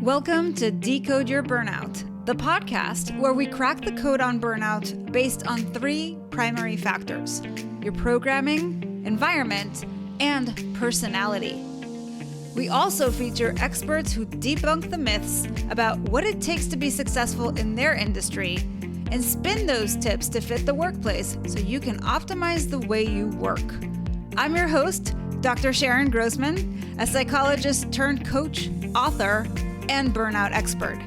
Welcome to Decode Your Burnout, the podcast where we crack the code on burnout based on three primary factors: your programming, environment, and personality. We also feature experts who debunk the myths about what it takes to be successful in their industry and spin those tips to fit the workplace so you can optimize the way you work. I'm your host, Dr. Sharon Grossman, a psychologist turned coach, author, and burnout expert.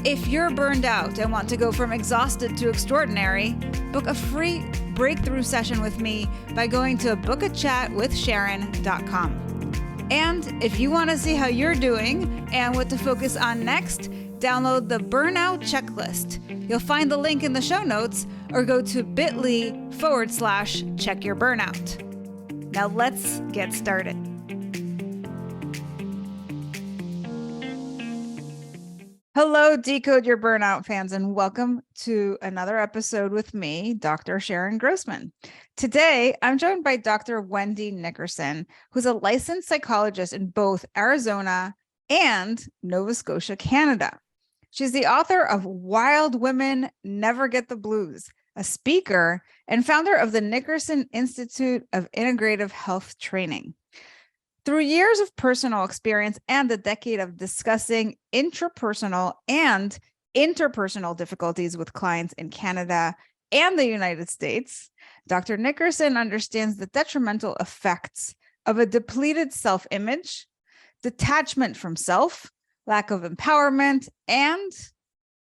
If you're burned out and want to go from exhausted to extraordinary, book a free breakthrough session with me by going to bookachatwithsharon.com. And if you want to see how you're doing and what to focus on next, download the Burnout Checklist. You'll find the link in the show notes or go to bit.ly/checkyourburnout. Now let's get started. Hello, Decode Your Burnout fans, and welcome to another episode with me, Dr. Sharon Grossman. Today, I'm joined by Dr. Wendy Nickerson, who's a licensed psychologist in both Arizona and Nova Scotia, Canada. She's the author of Wild Women Never Get the Blues, a speaker, and founder of the Nickerson Institute of Integrative Health Training. Through years of personal experience and a decade of discussing intrapersonal and interpersonal difficulties with clients in Canada and the United States, Dr. Nickerson understands the detrimental effects of a depleted self-image, detachment from self, lack of empowerment, and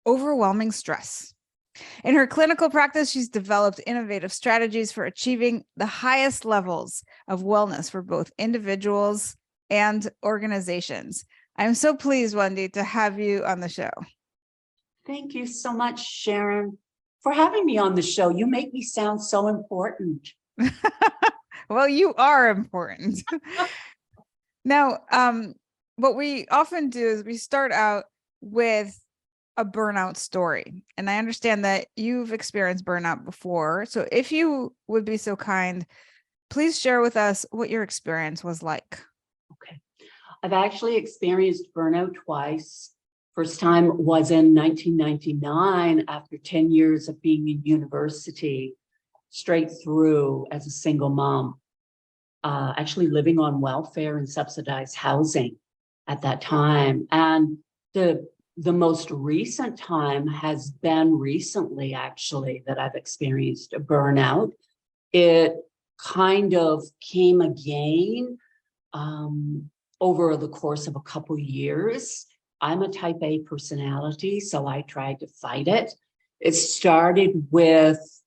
overwhelming stress. In her clinical practice, she's developed innovative strategies for achieving the highest levels of wellness for both individuals and organizations. I'm so pleased, Wendy, to have you on the show. Thank you so much, Sharon, for having me on the show. You make me sound so important. Well, you are important. Now, what we often do is we start out with a burnout story. And I understand that you've experienced burnout before. So if you would be so kind, please share with us what your experience was like. Okay. I've actually experienced burnout twice. First time was in 1999 after 10 years of being in university, straight through as a single mom, actually living on welfare and subsidized housing at that time. And the most recent time has been recently, actually, that I've experienced a burnout. It kind of came again over the course of a couple years. I'm a type A personality, so I tried to fight it. It started with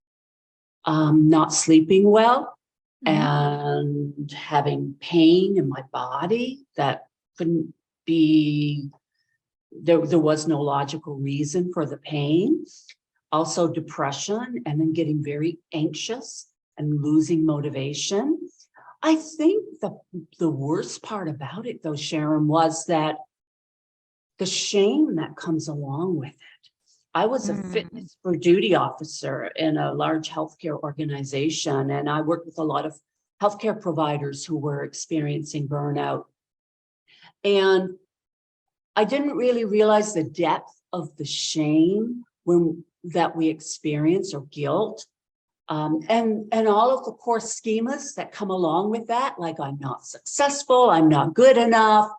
not sleeping well and having pain in my body that couldn't be... There was no logical reason for the pain. Also depression, and then getting very anxious and losing motivation. I think the worst part about it, though, Sharon, was that the shame that comes along with it. I was a fitness for duty officer in a large healthcare organization, and I worked with a lot of healthcare providers who were experiencing burnout. And I didn't really realize the depth of the shame that we experience, or guilt, and all of the core schemas that come along with that, like I'm not successful, I'm not good enough,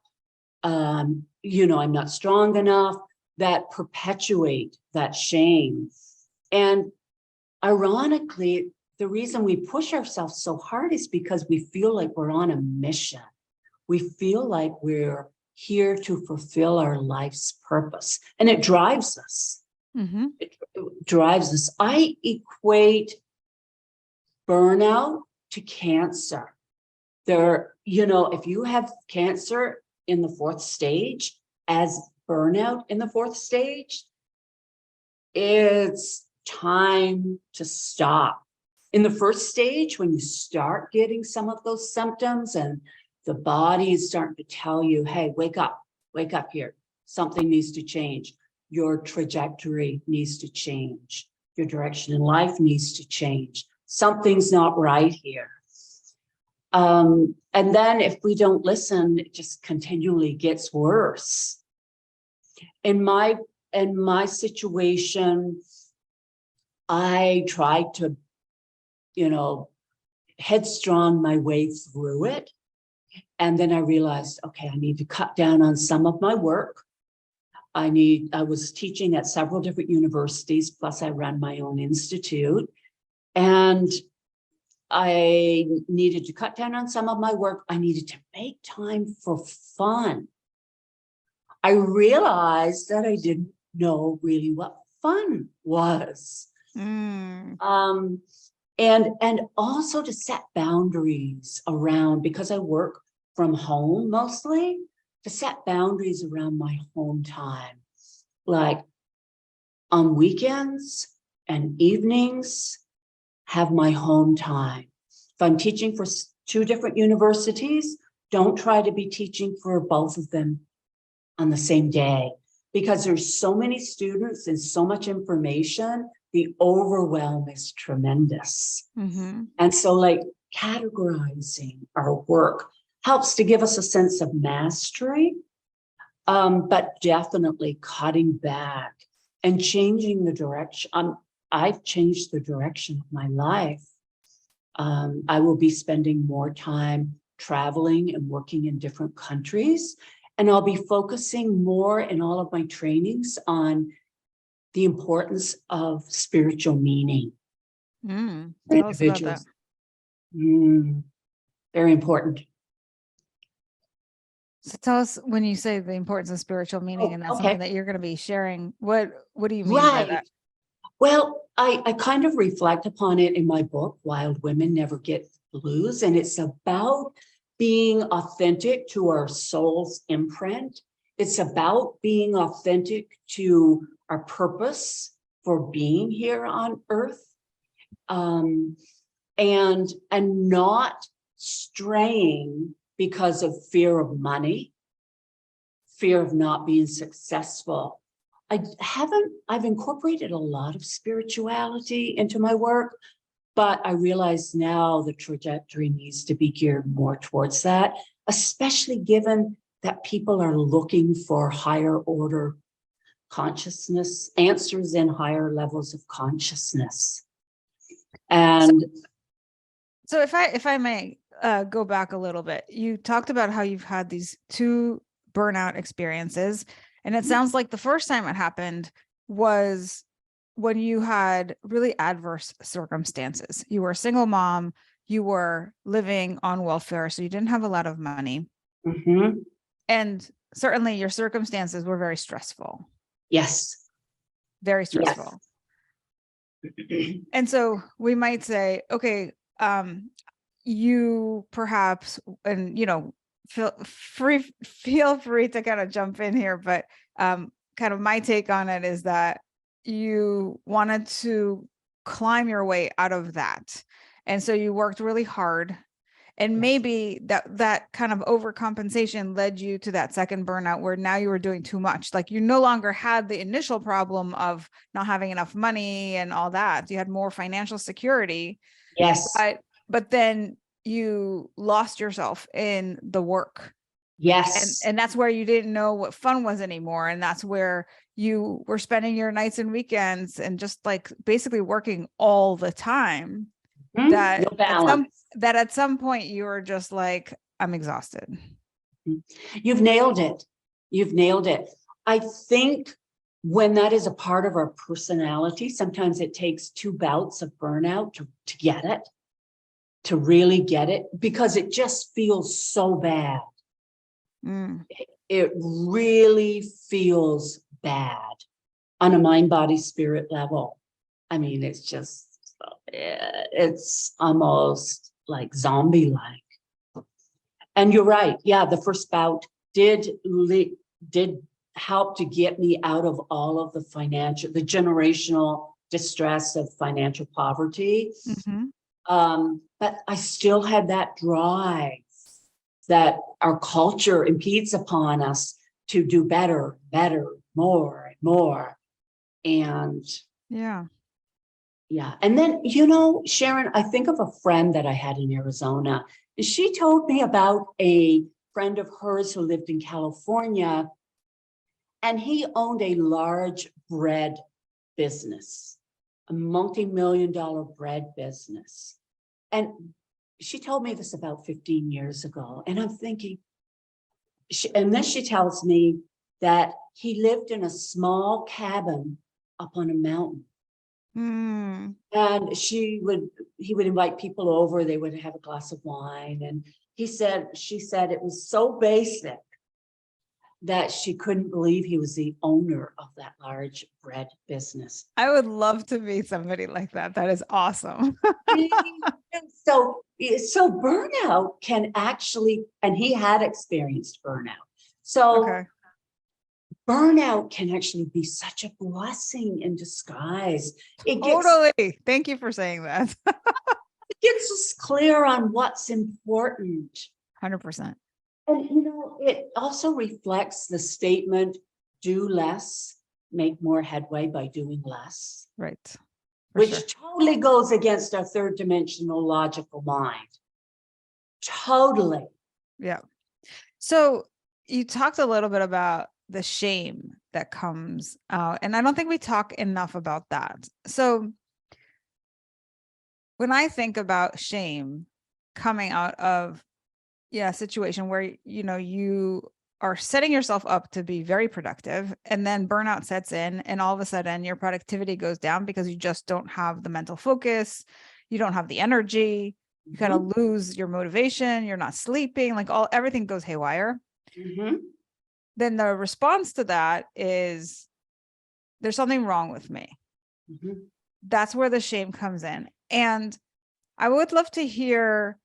I'm not strong enough, that perpetuate that shame. And ironically, the reason we push ourselves so hard is because we feel like we're on a mission. We feel like we're here to fulfill our life's purpose. And it drives us. It drives us. I equate burnout to cancer. If you have cancer in the fourth stage, as burnout in the fourth stage, it's time to stop. In the first stage, when you start getting some of those symptoms and the body is starting to tell you, hey, wake up here. Something needs to change. Your trajectory needs to change. Your direction in life needs to change. Something's not right here. And then if we don't listen, it just continually gets worse. in my situation, I tried to, headstrong my way through it. And then I realized, okay, I need to cut down on some of my work. I was teaching at several different universities, plus I ran my own institute. And I needed to cut down on some of my work. I needed to make time for fun. I realized that I didn't know really what fun was. And also to set boundaries around, because I work from home mostly, to set boundaries around my home time. Like on weekends and evenings, have my home time. If I'm teaching for 2 different universities, don't try to be teaching for both of them on the same day, because there's so many students and so much information. The overwhelm is tremendous. And so like categorizing our work helps to give us a sense of mastery, but definitely cutting back and changing the direction. I've changed the direction of my life. I will be spending more time traveling and working in different countries, and I'll be focusing more in all of my trainings on the importance of spiritual meaning. Tell us about that. Very important. So tell us, when you say the importance of spiritual meaning, and that's something that you're going to be sharing, what do you mean by that? Well, I kind of reflect upon it in my book, Wild Women Never Get Blues, and it's about being authentic to our soul's imprint. It's about being authentic to our purpose for being here on earth, and not straying because of fear of money, fear of not being successful. I've incorporated a lot of spirituality into my work, but I realize now the trajectory needs to be geared more towards that, especially given that people are looking for higher order consciousness, answers in higher levels of consciousness. And so if I may go back a little bit, you talked about how you've had these 2 burnout experiences, and it sounds like the first time it happened was when you had really adverse circumstances. You were a single mom, you were living on welfare, so you didn't have a lot of money. And certainly your circumstances were very stressful. Yes. Very stressful. Yes. And so we might say, okay, you perhaps, and feel free to kind of jump in here, but kind of my take on it is that you wanted to climb your way out of that, and so you worked really hard, and maybe that kind of overcompensation led you to that second burnout, where now you were doing too much. Like, you no longer had the initial problem of not having enough money and all that. You had more financial security. Yes. But then you lost yourself in the work. Yes. And that's where you didn't know what fun was anymore. And that's where you were spending your nights and weekends and just like basically working all the time. That at some point you were just like, I'm exhausted. You've nailed it. You've nailed it. I think when that is a part of our personality, sometimes it takes 2 bouts of burnout to get it, to really get it, because it just feels so bad. It really feels bad on a mind, body, spirit level. I mean, it's almost like zombie-like. And you're right. Yeah, the first bout did help to get me out of all of the generational distress of financial poverty. But I still had that drive that our culture impedes upon us to do better, more and more. And yeah. And then, Sharon, I think of a friend that I had in Arizona. She told me about a friend of hers who lived in California, And he owned a large bread business, a multi-million-dollar bread business. And she told me this about 15 years ago. And I'm thinking, and then she tells me that he lived in a small cabin up on a mountain. Mm. And he would invite people over, they would have a glass of wine. And she said it was so basic that she couldn't believe he was the owner of that large bread business. I would love to be somebody like that. That is awesome. So burnout can actually, and he had experienced burnout. So Okay. burnout can actually be such a blessing in disguise. Totally. Thank you for saying that. It gets us clear on what's important. 100%. And, it also reflects the statement, do less, make more headway by doing less. Right. Which totally goes against our third dimensional logical mind. Totally. Yeah. So you talked a little bit about the shame that comes out, and I don't think we talk enough about that. So when I think about shame coming out of a situation where, you are setting yourself up to be very productive, and then burnout sets in, and all of a sudden your productivity goes down because you just don't have the mental focus, you don't have the energy, you kind of lose your motivation, you're not sleeping, like everything goes haywire. Then the response to that is, there's something wrong with me. That's where the shame comes in. And I would love to hear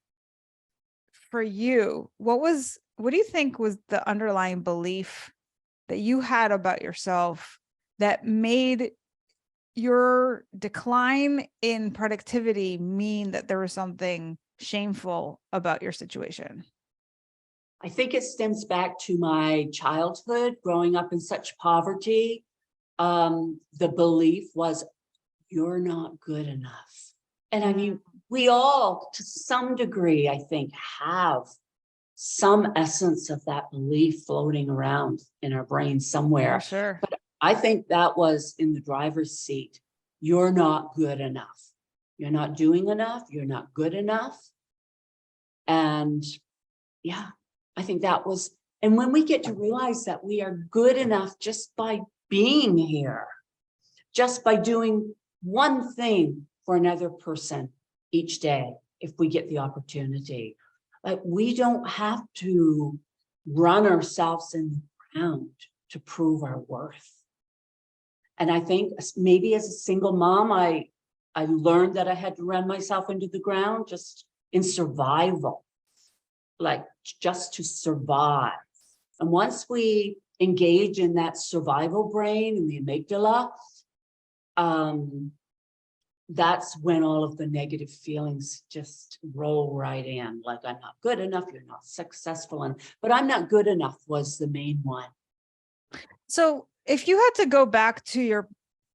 for you, what do you think was the underlying belief that you had about yourself that made your decline in productivity mean that there was something shameful about your situation? I think it stems back to my childhood, growing up in such poverty. The belief was, you're not good enough. And I mean, we all, to some degree, I think, have some essence of that belief floating around in our brains somewhere. For sure. But I think that was in the driver's seat. You're not good enough. You're not doing enough. You're not good enough. And yeah, I think that was, and when we get to realize that we are good enough just by being here, just by doing one thing for another person each day, if we get the opportunity, like we don't have to run ourselves in the ground to prove our worth. And I think maybe as a single mom, I learned that I had to run myself into the ground just in survival, like just to survive. And once we engage in that survival brain and the amygdala, that's when all of the negative feelings just roll right in. Like, I'm not good enough, you're not successful. But I'm not good enough was the main one. So if you had to go back to your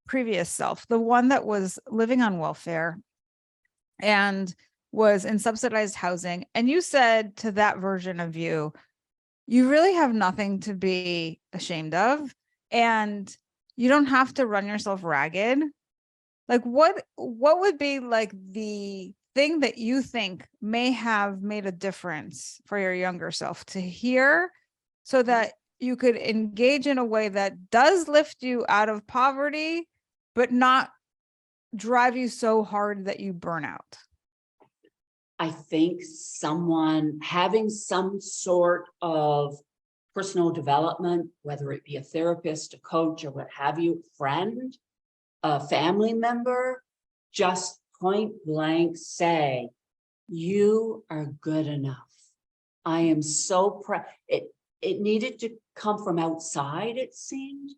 previous self, the one that was living on welfare and was in subsidized housing, and you said to that version of you, you really have nothing to be ashamed of, and you don't have to run yourself ragged. Like what would be like the thing that you think may have made a difference for your younger self to hear, so that you could engage in a way that does lift you out of poverty, but not drive you so hard that you burn out? I think someone having some sort of personal development, whether it be a therapist, a coach, or what have you, friend, a family member, just point blank say, you are good enough. I am so proud. It needed to come from outside, it seemed.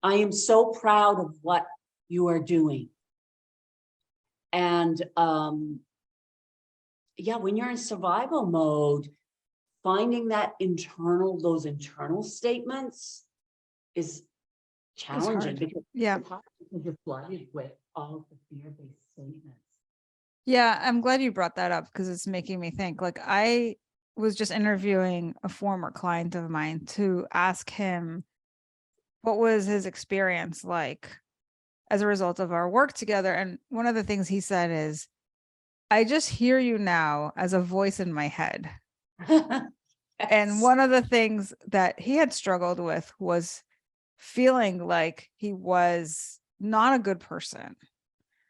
I am so proud of what you are doing. And yeah, when you're in survival mode, finding that those internal statements is challenging because you're flooded with all of the fear-based statements. Yeah, I'm glad you brought that up because it's making me think. Like, I was just interviewing a former client of mine to ask him what was his experience like as a result of our work together. And one of the things he said is, I just hear you now as a voice in my head. And Yes. one of the things that he had struggled with was feeling like he was not a good person.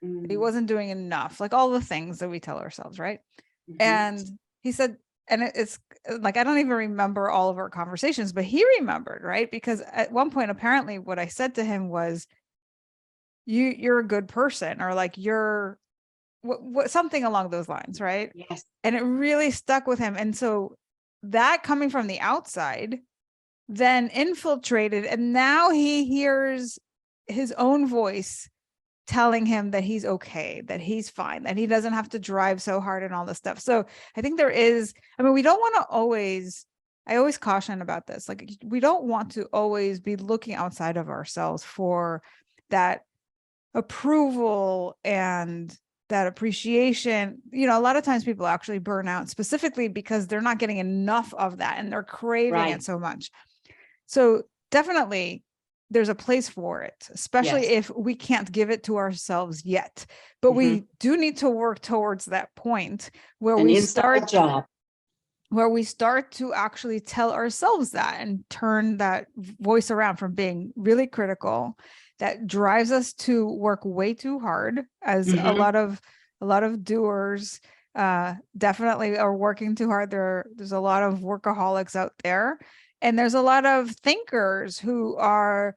He Mm, wasn't doing enough, like all the things that we tell ourselves, right? mhm. And he said, and it's like, I don't even remember all of our conversations, but he remembered, right? Because at one point, apparently what I said to him was, you're a good person, or like you're something along those lines, right? Yes. And it really stuck with him. And so that coming from the outside then infiltrated, and now he hears his own voice telling him that he's okay, that he's fine, that he doesn't have to drive so hard and all this stuff. So I think there is, I mean, we don't want to always, I always caution about this. Like, we don't want to always be looking outside of ourselves for that approval and that appreciation. You know, a lot of times people actually burn out specifically because they're not getting enough of that and they're craving Right. it so much. So definitely there's a place for it, especially Yes. if we can't give it to ourselves yet. But Mhm. we do need to work towards that point where An we inside job. start to actually tell ourselves that and turn that voice around from being really critical that drives us to work way too hard, as Mhm. a lot of doers definitely are working too hard. There's a lot of workaholics out there, and there's a lot of thinkers who are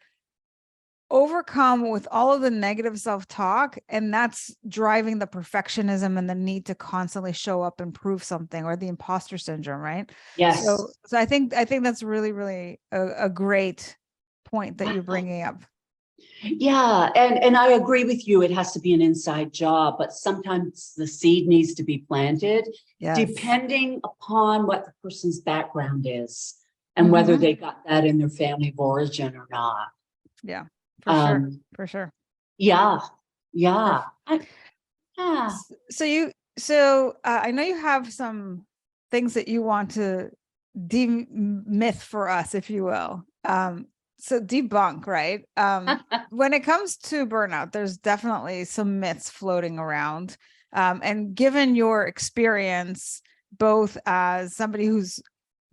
overcome with all of the negative self-talk, and that's driving the perfectionism and the need to constantly show up and prove something, or the imposter syndrome, right? So Yes. I think that's really, really a great point that you're bringing up. Yeah, and I agree with you. It has to be an inside job, but sometimes the seed needs to be planted Yes. depending upon what the person's background is and whether Hmm. they got that in their family of origin or not. Yeah, for sure, Um, for sure. yeah, For, yeah, yeah. so you, so I know you have some things that you want to demyth for us, if you will. So debunk, right? When it comes to burnout, there's definitely some myths floating around. And given your experience, both as somebody who's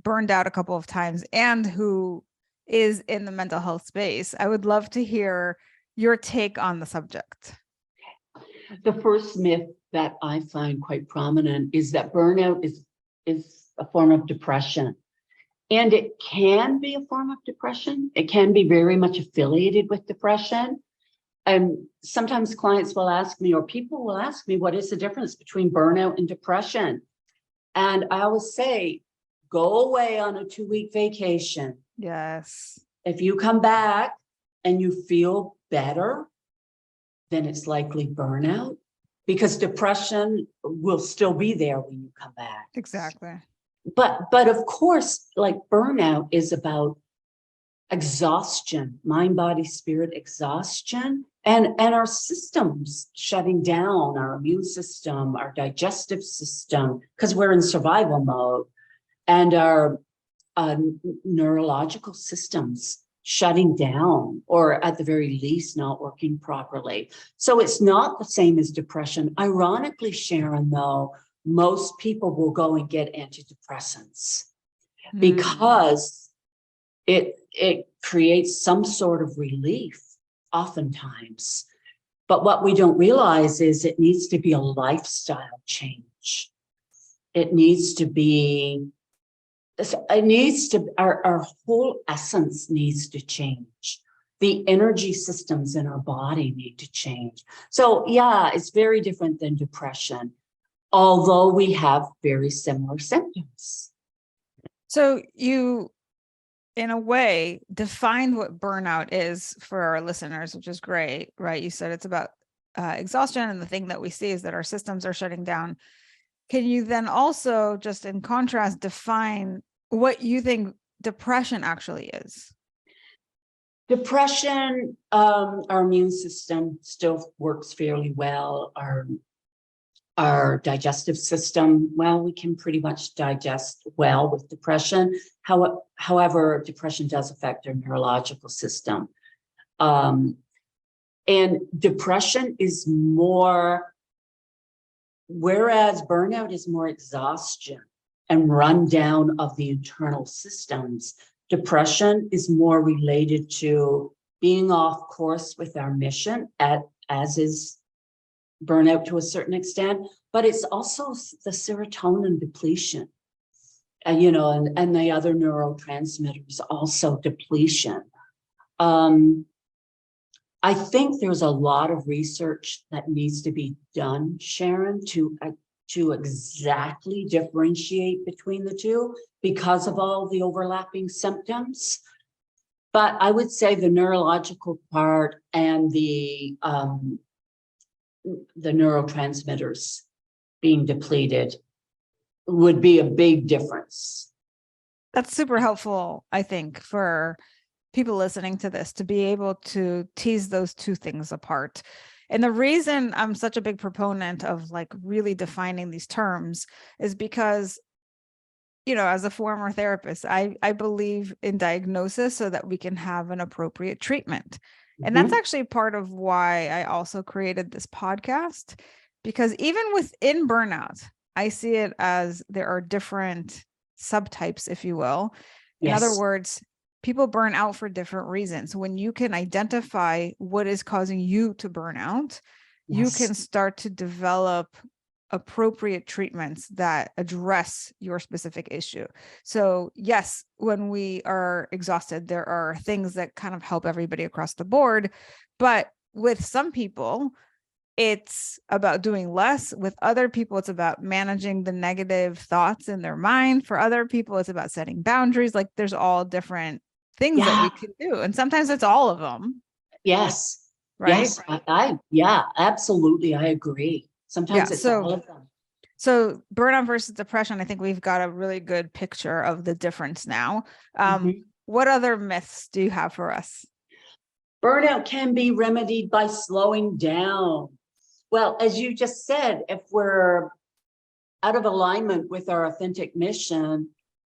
burned out a couple of times and who is in the mental health space, I would love to hear your take on the subject. The first myth that I find quite prominent is that burnout is a form of depression. And it can be a form of depression. It can be very much affiliated with depression. And sometimes clients will ask me, or people will ask me, what is the difference between burnout and depression? And I always say, go away on a 2-week vacation. Yes. If you come back and you feel better, then it's likely burnout, because depression will still be there when you come back. Exactly. But of course, like, burnout is about exhaustion, mind, body, spirit exhaustion, and our systems shutting down, our immune system, our digestive system, because we're in survival mode, and our neurological systems shutting down, or at the very least not working properly. So it's not the same as depression. Ironically, Sharon, though, most people will go and get antidepressants because it creates some sort of relief oftentimes. But what we don't realize is it needs to be a lifestyle change. It needs to be, our whole essence needs to change. The energy systems in our body need to change. So yeah, it's very different than depression, although we have very similar symptoms. So you, in a way, defined what burnout is for our listeners, which is great, right? You said it's about exhaustion, and the thing that we see is that our systems are shutting down. Can you then also, just in contrast, define what you think depression actually is? Depression, our immune system still works fairly well. Our our digestive system. Well, we can pretty much digest well with depression. However, depression does affect our neurological system. And depression is more, whereas burnout is more exhaustion and rundown of the internal systems, depression is more related to being off course with our mission, as is burnout to a certain extent, but it's also the serotonin depletion, and the other neurotransmitters also depletion. I think there's a lot of research that needs to be done, Sharon, to exactly differentiate between the two because of all the overlapping symptoms. But I would say the neurological part and the neurotransmitters being depleted would be a big difference. That's super helpful, I think, for people listening to this to be able to tease those two things apart. And the reason I'm such a big proponent of like really defining these terms is because, as a former therapist, I believe in diagnosis so that we can have an appropriate treatment. And that's actually part of why I also created this podcast, because even within burnout, I see it as there are different subtypes, if you will. In other words, people burn out for different reasons. When you can identify what is causing you to burn out, you can start to develop appropriate treatments that address your specific issue. So yes, when we are exhausted, there are things that kind of help everybody across the board. But with some people, it's about doing less. With other people, it's about managing the negative thoughts in their mind. For other people, it's about setting boundaries. Like there's all different things that we can do. And sometimes it's all of them. Yes. Right. Yes. Absolutely. I agree. Sometimes it's all of them. So burnout versus depression, I think we've got a really good picture of the difference now. What other myths do you have for us? Burnout can be remedied by slowing down. Well, as you just said, if we're out of alignment with our authentic mission,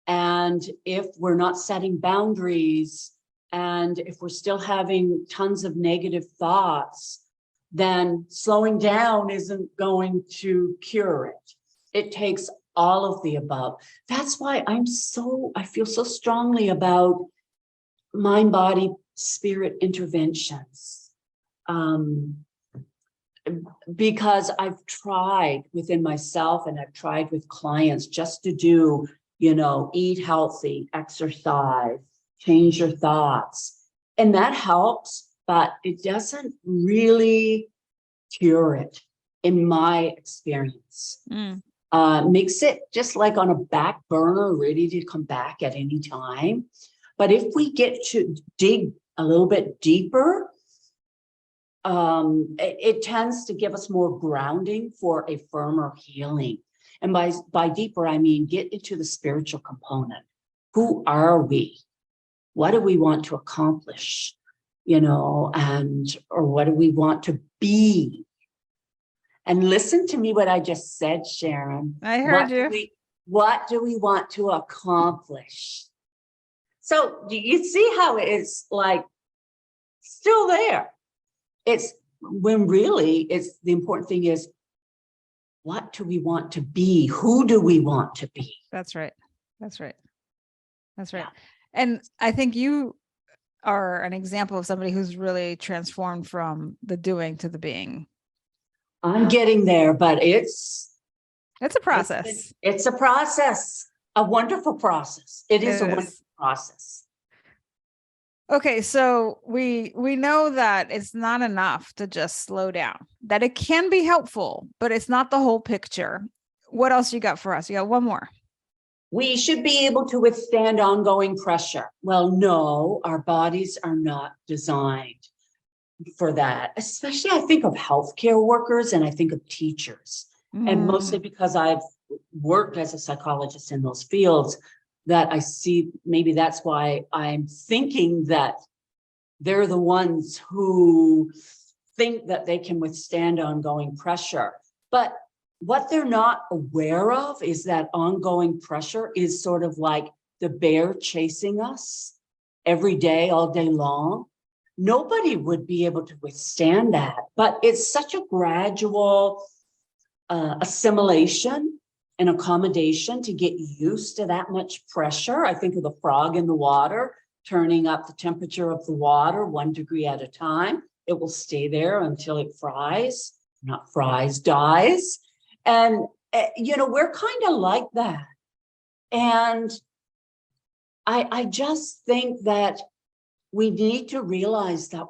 and if we're not setting boundaries, and if we're still having tons of negative thoughts, then slowing down isn't going to cure it. It takes all of the above. That's why I feel so strongly about mind, body, spirit interventions. Because I've tried within myself and I've tried with clients just to do, eat healthy, exercise, change your thoughts. And that helps, but it doesn't really cure it in my experience. Makes it just like on a back burner, ready to come back at any time. But if we get to dig a little bit deeper, it tends to give us more grounding for a firmer healing. And by deeper, I mean, get into the spiritual component. Who are we? What do we want to accomplish? Or what do we want to be? And listen to me what I just said, Sharon. I heard you. What do we want to accomplish? So do you see how it's like still there? It's when really it's the important thing is, what do we want to be? Who do we want to be? That's right. Yeah. And I think you are an example of somebody who's really transformed from the doing to the being. I'm getting there, but it's a process. It's a process, a wonderful process. It is a wonderful process. Okay, so we know that it's not enough to just slow down, that it can be helpful, but it's not the whole picture. What else you got for us? You got one more. We should be able to withstand ongoing pressure. Well, no, our bodies are not designed for that. Especially I think of healthcare workers and I think of teachers. And mostly because I've worked as a psychologist in those fields, that I see, maybe that's why I'm thinking that they're the ones who think that they can withstand ongoing pressure. But what they're not aware of is that ongoing pressure is sort of like the bear chasing us every day, all day long. Nobody would be able to withstand that, but it's such a gradual assimilation and accommodation to get used to that much pressure. I think of the frog in the water, turning up the temperature of the water 1 degree at a time. It will stay there until it dies. And, we're kind of like that. And I just think that we need to realize that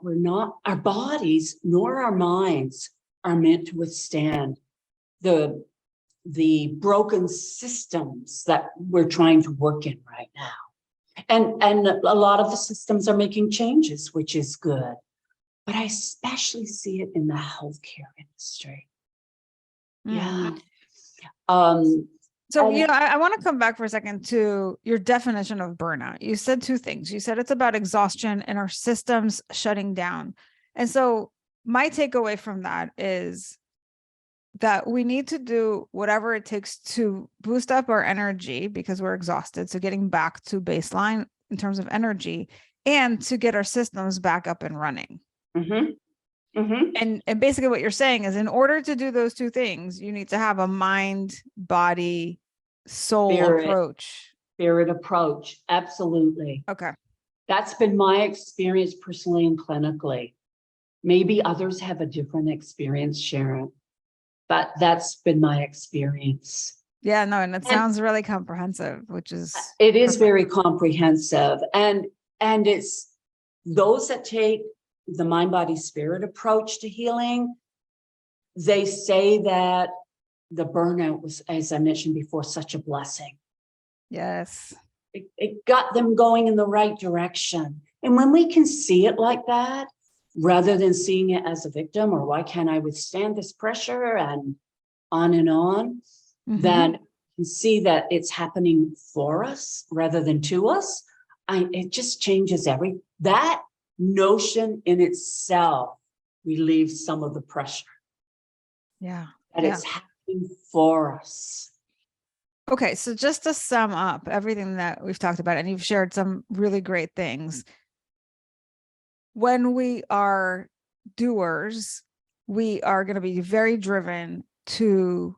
our bodies nor our minds are meant to withstand the broken systems that we're trying to work in right now. And a lot of the systems are making changes, which is good. But I especially see it in the healthcare industry. Yeah. So, I want to come back for a second to your definition of burnout. You said two things. You said it's about exhaustion and our systems shutting down. And so my takeaway from that is that we need to do whatever it takes to boost up our energy because we're exhausted. So getting back to baseline in terms of energy and to get our systems back up and running. Mm-hmm. Mm-hmm. And basically what you're saying is in order to do those two things, you need to have a mind, body, soul Spirit approach. Absolutely. Okay. That's been my experience personally and clinically. Maybe others have a different experience, Sharon, but that's been my experience. Yeah, no, and it sounds really comprehensive, which is it is very comprehensive. And it's those that take the mind, body, spirit approach to healing, they say that the burnout was, as I mentioned before, such a blessing. Yes. It got them going in the right direction. And when we can see it like that, rather than seeing it as a victim or why can't I withstand this pressure and on, then you can see that it's happening for us rather than to us. It just changes that notion in itself relieves some of the pressure. Yeah. That it's happening for us. Okay, so just to sum up everything that we've talked about, and you've shared some really great things. When we are doers, we are going to be very driven to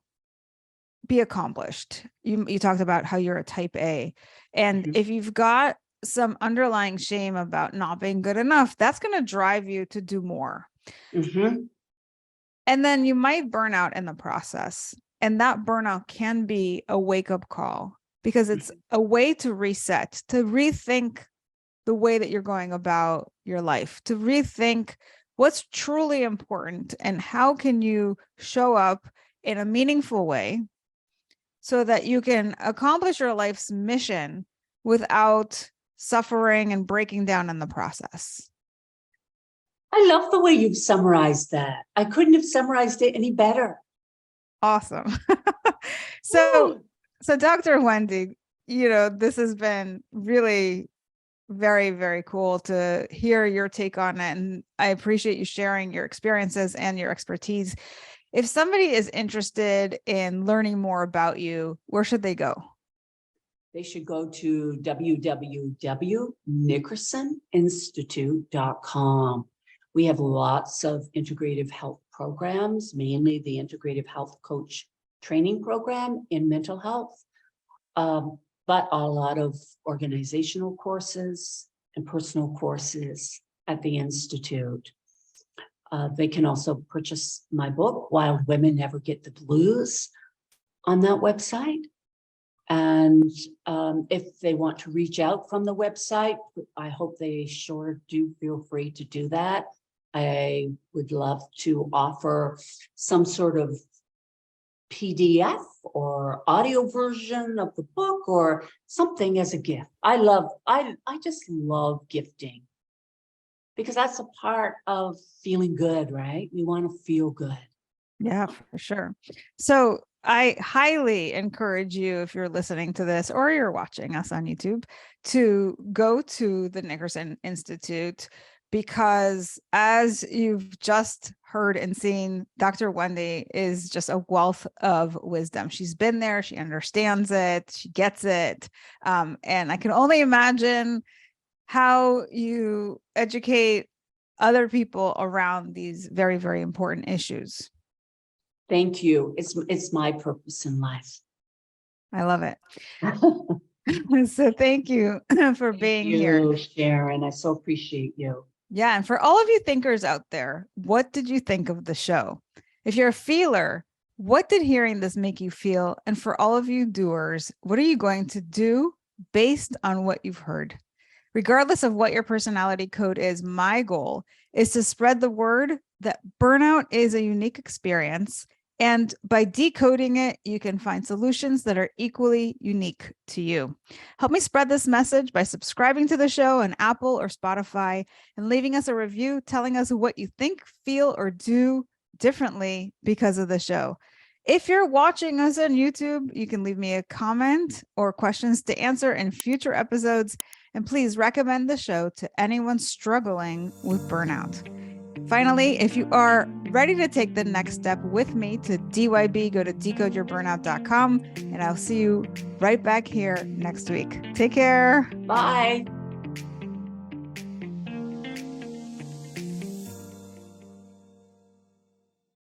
be accomplished. You talked about how you're a type A. And if you've got some underlying shame about not being good enough, that's going to drive you to do more. And then you might burn out in the process. And that burnout can be a wake-up call because it's a way to reset, to rethink the way that you're going about your life, to rethink what's truly important and how can you show up in a meaningful way so that you can accomplish your life's mission without suffering and breaking down in the process. I love the way you've summarized that. I couldn't have summarized it any better. Awesome. So Dr. Wendy, this has been really very, very cool to hear your take on it. And I appreciate you sharing your experiences and your expertise. If somebody is interested in learning more about you, where should they go? They should go to www.nickersoninstitute.com. We have lots of integrative health programs, mainly the integrative health coach training program in mental health, but a lot of organizational courses and personal courses at the Institute. They can also purchase my book, Wild Women Never Get the Blues, on that website. And if they want to reach out from the website, I hope they sure do feel free to do that. I would love to offer some sort of PDF or audio version of the book or something as a gift. I just love gifting because that's a part of feeling good, right? We want to feel good. Yeah, for sure. So I highly encourage you, if you're listening to this or you're watching us on YouTube, to go to the Nickerson Institute because as you've just heard and seen, Dr. Wendy is just a wealth of wisdom. She's been there, she understands it, she gets it. And I can only imagine how you educate other people around these very, very important issues. Thank you. It's my purpose in life. I love it. So thank you for being here, Sharon. I so appreciate you. Yeah. And for all of you thinkers out there, what did you think of the show? If you're a feeler, what did hearing this make you feel? And for all of you doers, what are you going to do based on what you've heard? Regardless of what your personality code is, my goal is to spread the word that burnout is a unique experience. And by decoding it, you can find solutions that are equally unique to you. Help me spread this message by subscribing to the show on Apple or Spotify and leaving us a review telling us what you think, feel, or do differently because of the show. If you're watching us on YouTube, you can leave me a comment or questions to answer in future episodes. And please recommend the show to anyone struggling with burnout. Finally, if you are ready to take the next step with me to DYB, go to decodeyourburnout.com, and I'll see you right back here next week. Take care. Bye.